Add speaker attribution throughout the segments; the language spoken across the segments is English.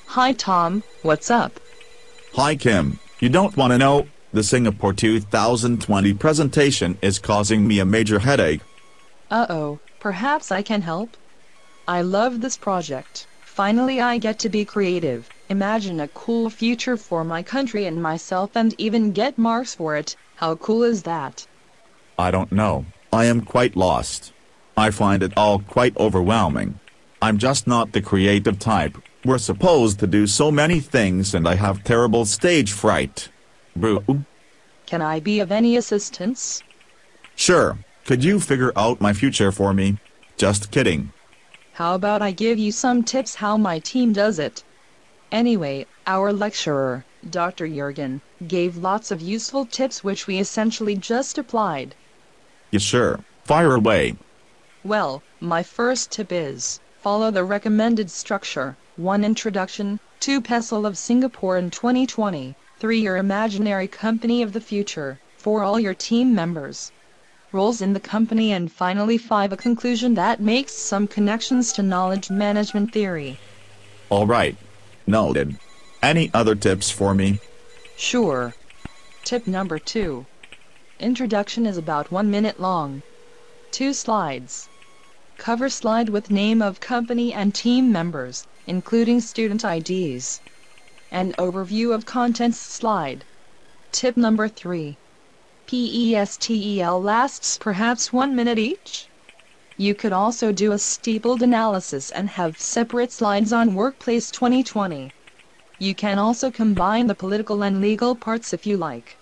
Speaker 1: Hi Tom, what's up?
Speaker 2: Hi Kim, you don't want to know, the Singapore 2020 presentation is causing me a major headache.
Speaker 1: Uh-oh, perhaps I can help? I love this project. Finally I get to be creative, imagine a cool future for my country and myself and even get marks for it. How cool is that?
Speaker 2: I don't know, I am quite lost. I find it all quite overwhelming. I'm just not the creative type. We're supposed to do so many things and I have terrible stage fright. Boo.
Speaker 1: Can I be of any assistance?
Speaker 2: Sure, could you figure out my future for me? Just kidding.
Speaker 1: How about I give you some tips how my team does it? Anyway, our lecturer, Dr. Jurgen, gave lots of useful tips which we essentially just applied.
Speaker 2: Yeah, sure, fire away.
Speaker 1: Well, my first tip is, follow the recommended structure. 1. Introduction. 2. PESTLE of Singapore in 2020. 3. Your imaginary company of the future. 4. All your team members. Roles in the company. And finally 5. A conclusion that makes some connections to knowledge management theory.
Speaker 2: Alright. Noted. Any other tips for me?
Speaker 1: Sure. Tip number 2. Introduction is about 1 minute long. 2 slides. Cover slide with name of company and team members, including student IDs. An overview of contents slide. Tip number 3. PESTEL lasts perhaps 1 minute each. You could also do a steepled analysis and have separate slides on Workplace 2020. You can also combine the political and legal parts if you like.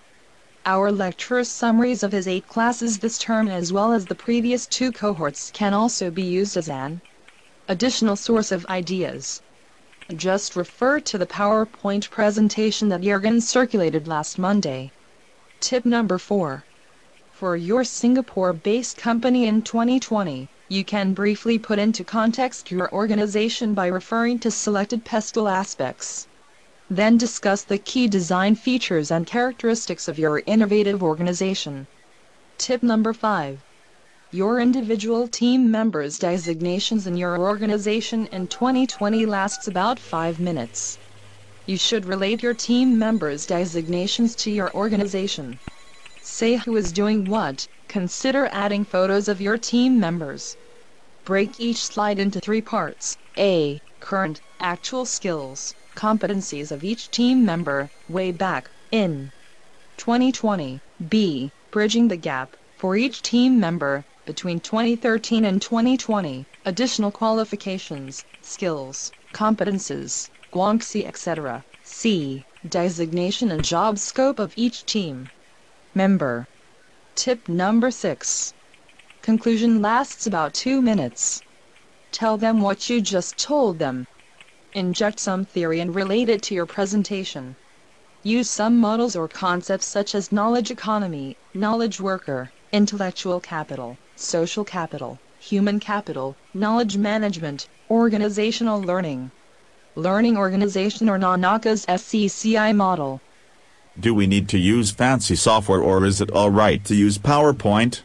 Speaker 1: Our lecturer's summaries of his 8 classes this term as well as the previous 2 cohorts can also be used as an additional source of ideas. Just refer to the PowerPoint presentation that Jurgen circulated last Monday. Tip number 4. For your Singapore-based company in 2020, you can briefly put into context your organization by referring to selected PESTLE aspects. Then discuss the key design features and characteristics of your innovative organization. Tip number 5. Your individual team members' designations in your organization in 2020 lasts about 5 minutes. You should relate your team members' designations to your organization. Say who is doing what, consider adding photos of your team members. Break each slide into 3 parts. A. Current, actual skills, competencies of each team member, way back, in 2020. B. Bridging the gap, for each team member, between 2013 and 2020, additional qualifications, skills, competences, guangxi etc. C. Designation and job scope of each team member. Tip number 6. Conclusion lasts about 2 minutes. Tell them what you just told them. Inject some theory and relate it to your presentation. Use some models or concepts such as knowledge economy, knowledge worker, intellectual capital, social capital, human capital, knowledge management, organizational learning, learning organization or Nanaka's SCCI model.
Speaker 2: Do we need to use fancy software or is it alright to use PowerPoint?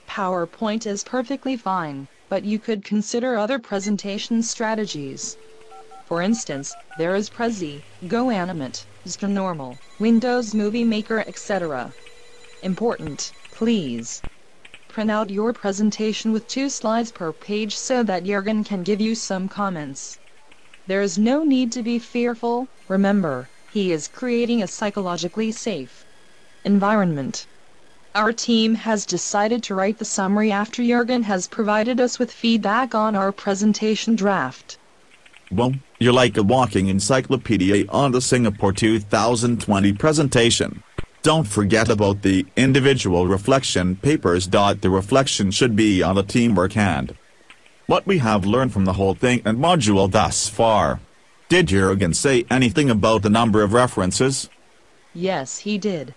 Speaker 1: PowerPoint is perfectly fine, but you could consider other presentation strategies. For instance, there is Prezi, GoAnimate, Normal, Windows Movie Maker etc. Important, please. Print out your presentation with 2 slides per page so that Jurgen can give you some comments. There is no need to be fearful, remember, he is creating a psychologically safe environment. Our team has decided to write the summary after Jurgen has provided us with feedback on our presentation draft.
Speaker 2: Well, you're like a walking encyclopedia on the Singapore 2020 presentation. Don't forget about the individual reflection papers. The reflection should be on the teamwork and what we have learned from the whole thing and module thus far. Did Jurgen say anything about the number of references?
Speaker 1: Yes, he did.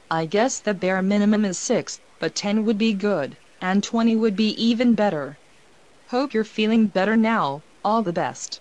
Speaker 1: I guess the bare minimum is 6, but 10 would be good, and 20 would be even better. Hope you're feeling better now. All the best.